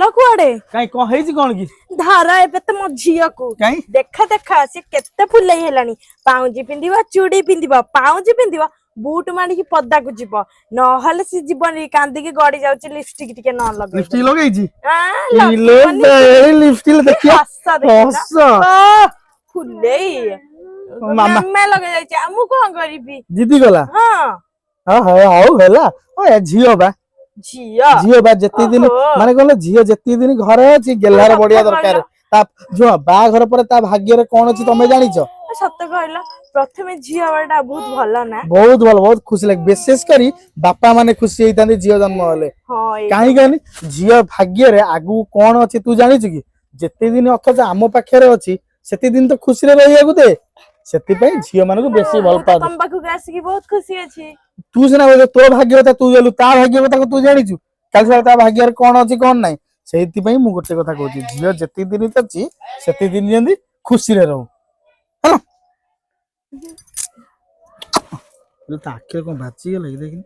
चल कुआडे काई कोन हेजी कोन की धारा एबे त मो झिया को काई देखा देखा से केते फुलई हेलानी पाउजी पिंदिबा चूड़ी पिंदिबा पाउजी पिंदिबा बूट मारी की पद्दा को जीव नहले से जीवन कांदी के गड़ी जाउची लिपस्टिक टिके न लगे लिपस्टिक लगई जी हां लिपस्टिक देखिए हस फुलई मामा मैं लगे जाई छी हमु कोन करबी जीती गला हां हां हां होला ओ झियो बा झियो बा जति दिन माने कहले झियो जति दिन घरे अछि गेलार बढ़िया दरकार ता जो बा घर पर ता भाग्य रे कोन अछि तमे जानि छ सत्य कहला प्रथमे झियो बाटा बहुत भलो ना बहुत खुशी लाग विशेष करी बापा माने खुशी हेतांती झियो जन्म होले हां काहे कहनी झियो भाग्य रे आगु कोन अछि तू जानि छ की जति दिन अथच आम पाखे अछि सेति दिन तो खुशी रे रहिया को दे सेति पई झियो माने को बेसी भल पा तम पाखु आसी की बहुत खुशी अछि तू सिना बोले तोर भाग्य होता तू गेलु ता भाग्य होता तू जानि छु काल से ता भाग्य रे कोन अछि कोन नै सेति पई मु गोटे कथा कहूची झियो जति दिन अछि सेति दिन जंदी खुशी रे रहू हेलो ता आखे को बाची गेलै देखि